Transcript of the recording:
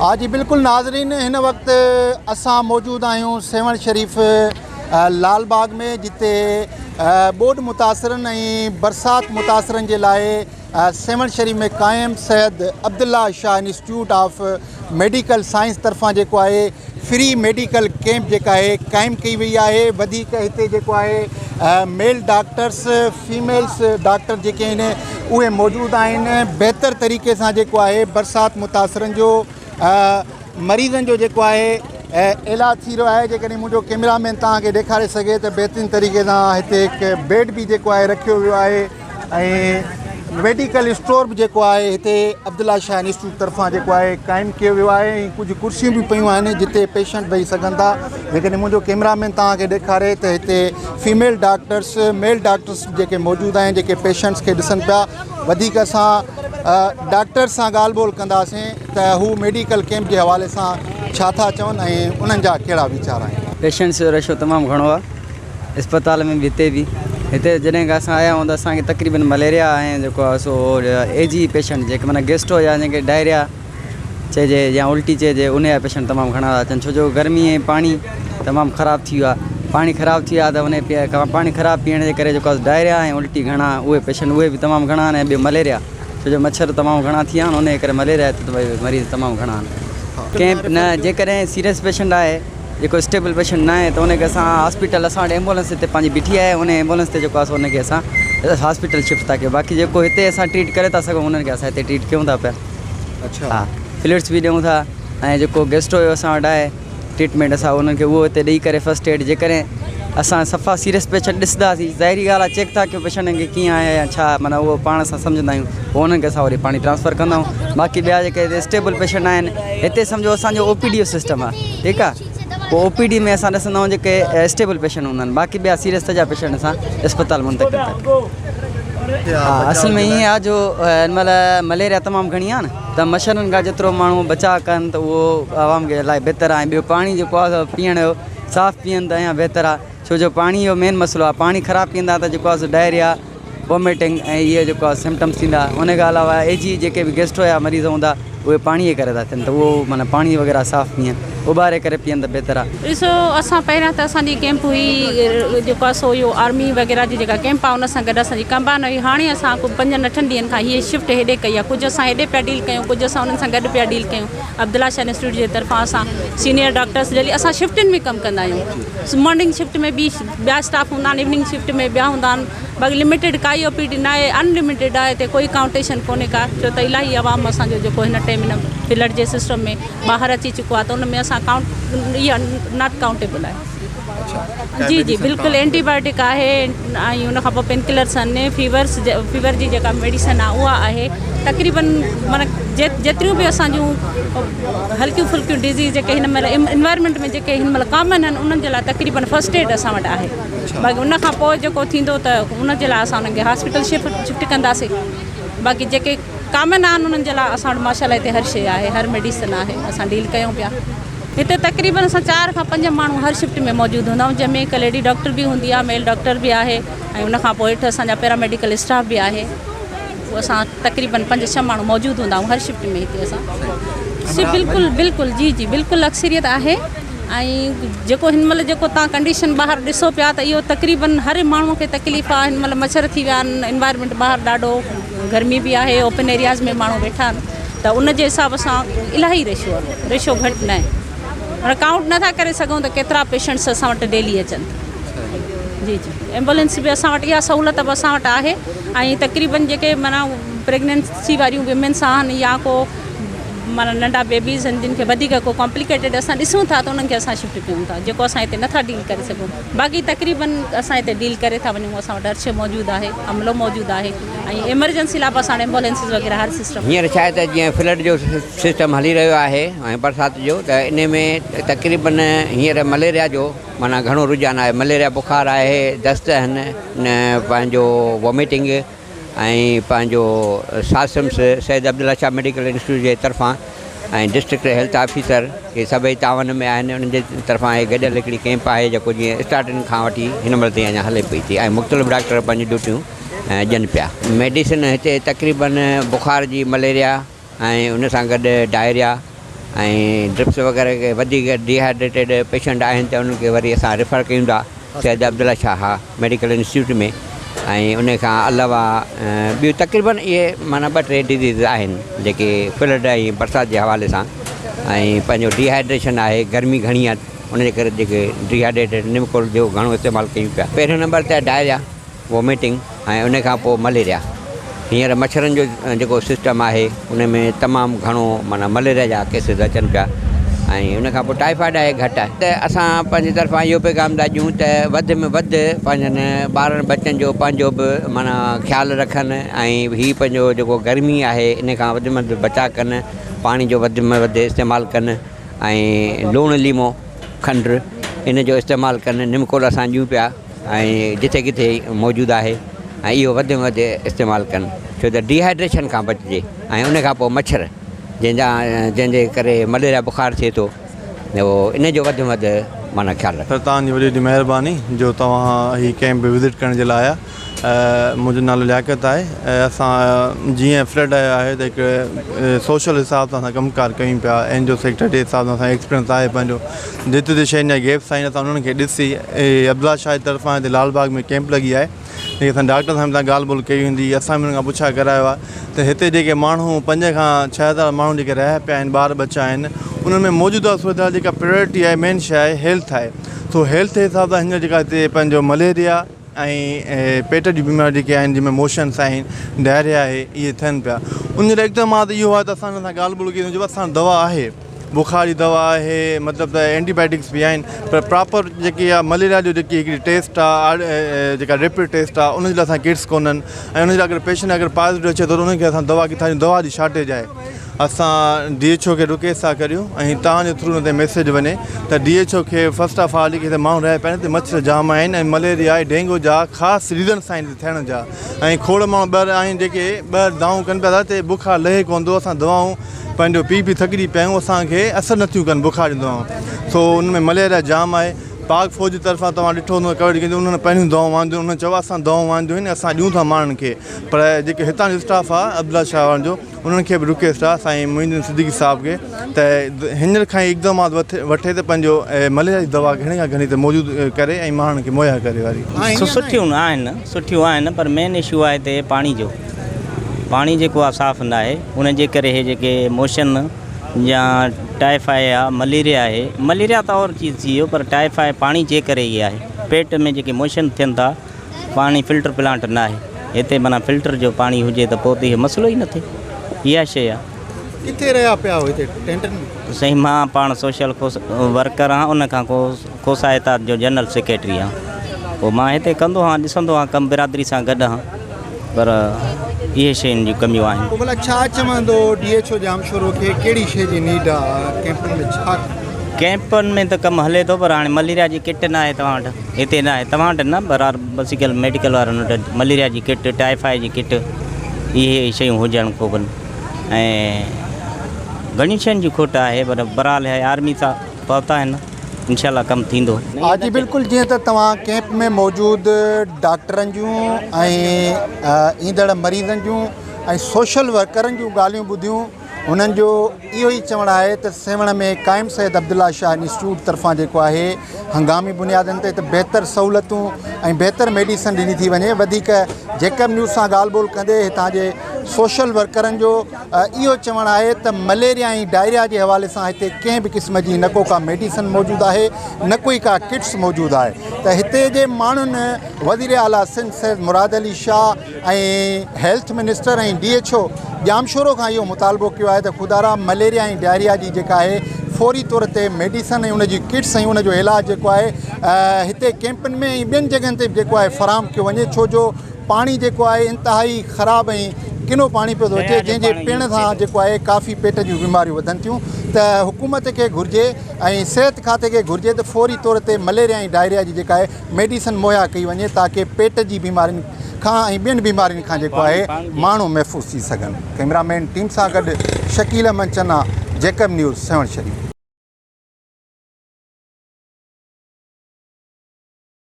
हाँ जी बिल्कुल नाज़रीन, इन वक्त असां मौजूद आहियूं सेवण शरीफ लाल बाग में, जिते बोड मुतासरन ऐं बरसात मुतासरन जे लाइ सेवण शरीफ में क़ाइम Syed Abdullah Shah institute of medical science तरफ़ां जेको आहे फ्री मेडिकल कैंप जेका आहे क़ाइमु कई वई आहे। वधीक हिते जेको आहे मेल डॉक्टर्स फीमेल्स डॉक्टर जेके आहिनि उहे मौजूदु आहिनि। बहितर तरीक़े सां जेको आहे बरसात मुतासरन जो मरीज़नि जो जेको आहे इलाज थी रहियो आहे। जेकॾहिं मुंहिंजो कैमरामैन तव्हांखे ॾेखारे सघे त बहितरीनु तरीक़े सां हिते हिकु बेड बि जेको आहे रखियो वियो आहे ऐं मेडिकल स्टोर बि जेको आहे हिते अब्दुल्ला शाह इंस्टीट्यूट तरफ़ां जेको आहे क़ाइमु कयो वियो आहे ऐं कुझु कुर्सियूं बि पियूं आहिनि जिते पेशेंट वेही सघनि था। जेकॾहिं मुंहिंजो कैमरामैन तव्हांखे ॾेखारे त हिते फीमेल डॉक्टर्स मेल डॉक्टर्स जेके मौजूदु आहिनि जेके पेशेंट्स खे ॾिसनि पिया। वधीक असां डॉक्टर सां ॻाल्हि ॿोल कंदासीं त हू मेडिकल कैंप जे हवाले सां छा था चवनि ऐं उन्हनि जा कहिड़ा वीचार आहिनि। पेशेंट्स जो रशो तमामु घणो आहे अस्पताल में बि हिते जॾहिं खां असां आया आहियूं त असांखे तक़रीबन मलेरिया ऐं जेको आहे सो एजी पेशेंट जेके माना गेस्ट्रो या जंहिंखे डायरिया चइजे या उल्टी चइजे उन जा पेशेंट तमामु घणा था अचनि, छो जो गर्मी ऐं पाणी तमामु ख़राबु थी वियो आहे। पाणी ख़राबु थी वियो आहे त उन पाणी ख़राबु पीअण जे करे जेको आहे डायरिया ऐं उल्टी घणा उहे पेशेंट उहे बि तमामु घणा आहिनि। ऐं ॿियो मलेरिया, छो जो मच्छर तमामु घणा थी विया आहिनि उन जे करे मलेरिया मरीज़ तमामु घणा आहिनि। कैंप न जेकॾहिं सीरियस पेशेंट आहे जेको स्टेबल पेशेंट न आहे त उनखे असां हॉस्पिटल असां वटि एम्बुलेंस हिते पंहिंजी बीठी आहे, उन एम्बुलेंस ते जेको आहे उनखे असां हॉस्पिटल शिफ्ट था कयूं। बाक़ी जेको हिते असां ट्रीट करे था सघूं उन्हनि खे असां हिते ट्रीट कयूं था पिया। अच्छा, हा, फ्लूइड्स बि ॾियूं था ऐं जेको गेस्ट्रो जो असां वटि आहे ट्रीटमेंट असां उन्हनि खे उहो हिते ॾेई करे फस्ट एड जेकॾहिं असां सफ़ा सीरियस पेशेंट ॾिसंदासीं ज़ाहिरी ॻाल्हि आहे चेक था कयूं पेशेंटनि खे कीअं आहे या छा, माना उहो पाण सां सम्झंदा आहियूं पोइ उन्हनि खे असां वरी पाणी ट्रांसफ़र कंदा आहियूं। बाक़ी ॿिया जेके हिते स्टेबल पेशेंट आहिनि हिते सम्झो असांजो OPD जो सिस्टम आहे, ठीकु आहे। पोइ OPD में असां ॾिसंदा आहियूं जेके स्टेबल पेशेंट हूंदा आहिनि, बाक़ी ॿिया सीरियस जा पेशेंट असां अस्पताल मुंतक़िल था कयूं। हा, असल में ईअं आहे जो हिन महिल मलेरिया तमामु घणी आहे न, त मच्छरनि खां जेतिरो माण्हू बचाव कनि त उहो आवाम खे इलाही बहितरु आहे। ऐं ॿियो पाणी जेको आहे पीअण जो साफ़ु पीअनि त अञा बहितरु आहे, छो जो पाणी जो मेन मसइलो आहे। पाणी ख़राबु पीअंदा त जेको आहे डायरिया वॉमिटिंग ऐं इहे जेको आहे सिम्टम्स थींदा। उन खां अलावा एजी जेके बि गेस्ट्रो जा मरीज़ हूंदा उहे पाणीअ करे था थियनि, त उहो माना पाणी वग़ैरह साफ़ु पीअनि उॿारे करे पीअनि त बहितरु आहे। ॾिसो असां पहिरियां त असांजी कैंप हुई जेको आहे सो इहो आर्मी वग़ैरह जी जेका कैंप आहे उन सां गॾु असांजी कंबाइन हुई। हाणे असां 5-8 ॾींहंनि खां हीअ शिफ्ट हेॾे कई आहे। कुझु असां हेॾे पिया डील कयूं, कुझु असां उन्हनि सां गॾु पिया डील कयूं। अब्दुल्ला शाह इंस्टीट्यूट जे तरफ़ां असां सीनियर डॉक्टर्स जल्दी असां शिफ्टनि में कमु कंदा आहियूं। मॉर्निंग शिफ्ट में ॿिया स्टाफ हूंदा आहिनि, इवनिंग शिफ्ट में ॿिया हूंदा आहिनि। बाक़ी लिमिटेड काई OPD न आहे, अनलिमिटेड आहे, हिते कोई काउंटेशन कोन्हे का, छो त इलाही आवाम असांजो जेको हिन टाइम हिन फ्लड जे सिस्टम में ॿाहिरि अची चुको आहे त उन में असां काउंट इहा नॉट काउंटेबल आहे। जी जी बिल्कुलु एंटीबायोटिक आहे ऐं उनखां पोइ पेनकिलर्स आहिनि। फीवर जी जेका मेडिसिन आहे उहा आहे। तक़रीबन माना जेतिरियूं बि असांजूं हल्कियूं फुल्कियूं डिज़ीज़ जेके हिन महिल इन्वायरमेंट में जेके हिन महिल कॉमन आहिनि उन्हनि जे लाइ तक़रीबन फस्ट एड असां वटि आहे। बाक़ी उनखां पोइ जेको थींदो त उन जे लाइ असां उन्हनि खे हॉस्पिटल शिफ्ट कंदासीं। बाक़ी जेके कॉमन आहिनि उन्हनि जे लाइ असां वटि माशाल्लाह हिते हर शइ आहे, हर मेडिसिन आहे, असां डील कयूं पिया। हिते तक़रीबन असां 4 खां 5 माण्हू हर शिफ्ट में मौजूदु हूंदा आहियूं, जंहिंमें हिकु लेडी डॉक्टर बि हूंदी आहे, मेल डॉक्टर बि आहे ऐं उनखां पोइ हेठि असांजा पैरामेडिकल स्टाफ बि आहे। उहो असां तक़रीबन 5-6 माण्हू मौजूदु हूंदा आहियूं हर शिफ्ट में हिते असां। बिल्कुलु बिल्कुलु जी जी बिल्कुलु अक्सरियत आहे। ऐं जेको हिन महिल जेको तव्हां कंडीशन ॿाहिरि ॾिसो पिया त इहो तक़रीबन हर माण्हू खे तकलीफ़ आहे। हिन महिल मच्छर थी विया आहिनि, इन्वायरमेंट ॿाहिरि ॾाढो गर्मी बि आहे, ओपन एरियाज़ में माण्हू वेठा आहिनि, त उन जे हिसाब सां इलाही रेशो आहे, रेशो घटि न आहे। हाणे काउंट नथा करे सघूं त केतिरा पेशेंट्स असां वटि डेली अचनि। जी जी एम्बुलेंस बि असां वटि, इहा सहूलियत बि असां वटि आहे। ऐं तक़रीबन जेके माना प्रेगनेंसी वारियूं विमेन्स आहिनि या को माना नंढा बेबीज़ आहिनि जिन खे वधीक को कॉम्प्लिकेटेड असां ॾिसूं था त उन्हनि खे असां शिफ्ट कयूं था, जेको असां हिते नथा डील करे सघूं। बाक़ी तक़रीबन असां हिते डील करे था वञूं। असां वटि हर शइ मौजूदु आहे, अमलो मौजूदु आहे ऐं एमरजेंसी लाइ बि असां एम्बुलेंसिस वग़ैरह हर सिस्टम। हींअर छा आहे त जीअं फ्लड जो सिस्टम हली रहियो आहे ऐं बरसाति जो, त इन में तक़रीबन हींअर मलेरिया जो माना घणो रुझान आहे। मलेरिया बुखार आहे, दस्त आहिनि, पंहिंजो वॉमिटिंग ऐं पंहिंजो सासिम्स सैयद अब्दुल्ला शाह मेडिकल इंस्टीट्यूट जे तरफ़ां ऐं डिस्ट्रिक्ट हेल्थ ऑफिसर इहे सभई तावन में आहिनि। उन्हनि जे तरफ़ां इहे गॾियल हिकिड़ी कैंप आहे जेको जीअं स्टार्टिंग खां वठी हिन महिल ताईं अञा हले पई थी ऐं मुख़्तलिफ़ डॉक्टर पंहिंजी ड्यूटियूं ॾियनि पिया। मेडिसिन हिते तक़रीबन बुखार जी, मलेरिया ऐं उन सां गॾु डायरिया ऐं ड्रिप्स वग़ैरह के वधीक डिहाइड्रेटेड पेशेंट आहिनि त उन्हनि खे वरी असां रेफर कयूं था सैयद अब्दुल्ला शाह मेडिकल इंस्टीट्यूट में। ऐं उन खां अलावा ॿियूं तक़रीबन इहे माना 2-3 डिज़ीज़ आहिनि जेके फ्लड ऐं बरसाति जे हवाले सां ऐं पंहिंजो डिहाइड्रेशन आहे, गर्मी घणी आहे, उनजे करे जेके डिहाइड्रेटेड निमकोल जो घणो इस्तेमालु कयूं पिया। पहिरियों नंबर ते डायरिया, वॉमिटिंग ऐं उन खां पोइ मलेरिया। हींअर मच्छरनि जो जेको सिस्टम आहे उन में तमामु घणो माना मलेरिया जा केसिस अचनि पिया ऐं उन खां पोइ टाइफाइड आहे घटि आहे। त असां पंहिंजी तरफ़ां इहो पैगाम था ॾियूं त वधि में वधि पंहिंजनि ॿारनि बच्चनि जो पंहिंजो बि माना ख़्यालु रखनि ऐं हीअ पंहिंजो जेको गर्मी आहे इन खां वधि में वधि बचाव कनि, पाणी जो वधि में वधि इस्तेमालु कनि ऐं लूणु लीमो खंडु इन जो इस्तेमालु कनि। निमकोल असां ॾियूं पिया ऐं जिथे किथे मौजूदु आहे ऐं इहो वधि में वधि इस्तेमालु कनि छो त डिहाइड्रेशन खां बचिजे। ऐं उन खां पोइ मच्छर जंहिंजे करे मलेरिया बुखार थिए थो उहो इन जो वधि में वधि माना ख़्यालु रखो। तव्हांजी वॾी वॾी महिरबानी जो तव्हां हीअ कैंप विज़िट करण जे लाइ आया। मुंहिंजो नालो लियाकत आहे ऐं असां जीअं फ्लड आयो आहे त हिकु सोशल हिसाब सां असां कमुकार कयूं पिया। एनजीओ सेक्टर जे हिसाब सां असां एक्सपीरियंस आहे पंहिंजो, जिते जिते शयुनि जा गैप्स आहिनि असां उन्हनि खे ॾिसी अब्दुल्ला शाह जी तरफ़ां हिते लालबाग में कैंप लॻी आहे। जेके असां डॉक्टर सां ॻाल्हि ॿोल कई हूंदी, असां बि हुननि खां पुछा करायो आहे त हिते जेके माण्हू 5 खां 6 हज़ार माण्हू जेके रहिया पिया आहिनि, ॿार बच्चा आहिनि, उन्हनि में मौजूदा सुविधा जेका प्रायोरिटी आहे, मेन शइ आहे हेल्थ आहे। सो हेल्थ जे हिसाब सां हींअर जेका हिते पंहिंजो मलेरिया ऐं पेट जी बीमारी जेके आहिनि जंहिंमें मोशन्स आहिनि, डायरिया आहे, इहे थियनि पिया। उन जे लाइ इक़दामात इहो आहे त असां हुन सां ॻाल्हि ॿोल कई, असां दवा आहे, बुखार जी दवा आहे, मतिलबु त एंटीबायोटिक्स बि आहिनि, पर प्रॉपर जेकी आहे मलेरिया जो जेकी हिकिड़ी टेस्ट आहे, जेका रेपिड टेस्ट आहे, उनजे लाइ असां किट्स कोन्हनि ऐं उनजे लाइ अगरि पेशेंट अगरि पॉज़िटिव अचे थो त उनखे असां दवा किथां दवा जी शॉर्टेज आहे। असां DHO खे रिक्वेस्ट था करियूं ऐं तव्हांजे थ्रू हुन ते मैसेज वञे त DHO खे फस्ट ऑफ ऑल जेके माण्हू रहिया पिया आहिनि हिते मच्छर जाम आहिनि ऐं मलेरिया आहे, डेंगू जा ख़ासि रीज़न्स आहिनि थियण जा। ऐं खोड़ माण्हू ॿाहिरि आहिनि जेके ॿाहिरि दवाऊं कनि पिया था, हिते बुखार लहे कोन थो। असां दवाऊं पंहिंजो पी थकिजी पिया आहियूं, असांखे असरु नथियूं कनि बुखार जी दवाऊं। सो उन में मलेरिया जाम आहे। पाक फ़ौज जी तरफ़ां तव्हां ॾिठो हूंदो कवर कंदी, उन्हनि पहिरियों दवाऊं वांदियूं, उन्हनि चयो असां दवाऊं वांदियूं आहिनि, असां ॾियूं था माण्हुनि खे। पर जेके हितां जो स्टाफ आहे अब्दुल्ला शाह वारनि जो, उन्हनि खे बि रिक्वेस्ट आहे साईं मुइनुद्दीन सिद्दीकी साहिब खे त हींअर खां ई इक़दामात वठे त पंहिंजो मलेरिया जी दवा घणी खां घणी त मौजूदु करे ऐं माण्हुनि खे मुहैया करे वारी। सुठियूं आहिनि पर मेन इशू आहे हिते पाणी जो। पाणी जेको आहे साफ़ु न आहे, उनजे करे इहे जेके मोशन या टाइफाइड आहे, मलेरिया आहे, मलेरिया त और चीज़ थी वियो, पर टाइफाइड पाणी जे करे ई आहे। पेट में जेके मोशन थियनि था, पाणी फिल्टर प्लांट न आहे हिते, माना फिल्टर जो पाणी हुजे त पोइ त इहो मसइलो ई न थिए। इहा शइ आहे। किथे रहिया पिया हो हिते टेंटनि में? साईं मां पाण सोशल वर्कर आहियां, उन खां कोसायता जो जनरल सेक्रेटरी आहियां। पोइ मां हिते कंदो आहियां, ॾिसंदो आहियां, कमु बिरादरी सां गॾु आहियां, पर इहे शयुनि जूं कमियूं आहिनि। पोइ भला छा चवंदो DHO जामशोरो खे, कहिड़ी शइ जी नीड आहे कैंपनि में? छा कैंपनि में त कमु हले थो, पर हाणे मलेरिया जी किट न आहे तव्हां वटि, हिते न आहे। तव्हां वटि न, बराबरि बेसिकल मेडिकल वारनि वटि मलेरिया जी किट, टाइफाइड जी किट, इहे शयूं हुजणु खपनि। ऐं घणी शयुनि जी खोट आहे, पर बहरहाल है आर्मी सां पहुता आहिनि, इंशाल्लाह कमु थींदो। हा जी बिल्कुलु, जीअं त तव्हां कैंप में मौजूदु डॉक्टरनि जूं ऐं ईंदड़ मरीज़नि जूं ऐं सोशल वर्करनि जूं ॻाल्हियूं ॿुधियूं। उन्हनि जो इहो ई चवणु आहे त सेवण में क़ाइमु सैयद अब्दुल्ला शाह इंस्टीट्यूट तरफ़ां जेको आहे हंगामी बुनियादनि ते त बहितर सहूलियतूं ऐं बहितर मेडिसन ॾिनी थी वञे। वधीक जेकब न्यूज़ सां ॻाल्हि ॿोल कंदे हितां जे सोशल वर्करनि जो इहो चवणु आहे त मलेरिया ऐं डायरिया जे हवाले सां हिते कंहिं बि क़िस्म जी न को का मेडिसन मौजूदु आहे, न कोई का किट्स मौजूदु आहे। त हिते जे माण्हुनि वज़ीर आला सिंध सैयद मुराद अली शाह ऐं हेल्थ मिनिस्टर ऐं DHO जामशोरो खां इहो मुतालबो कयो आहे त ख़ुदारा मलेरिया ऐं डायरिया जी जेका आहे फौरी तौर ते मेडिसन ऐं उनजी किट्स ऐं उनजो इलाजु जेको आहे हिते कैंपनि में ऐं ॿियनि जॻहियुनि ते जेको आहे फ़राहम कयो वञे, छो जो पाणी जेको आहे इंतिहाई ख़राबु ऐं किनो पाणी पियो थो अचे, जंहिंजे पीअण सां जेको आहे काफ़ी पेट जूं बीमारियूं वधनि थियूं। त हुकूमत खे घुरिजे ऐं सिहत खाते खे घुरिजे त फौरी तौर ते मलेरिया ऐं डायरिया जी जेका आहे मेडिसन मुहैया कई वञे, ताकी पेट जी बीमारियुनि खां ऐं ॿियनि बीमारियुनि खां जेको आहे माण्हू महफ़ूज़ थी सघनि। कैमरामैन टीम सां गॾु शकील अहमद चन्ना, जेकब न्यूज़, सेवण शरीफ़।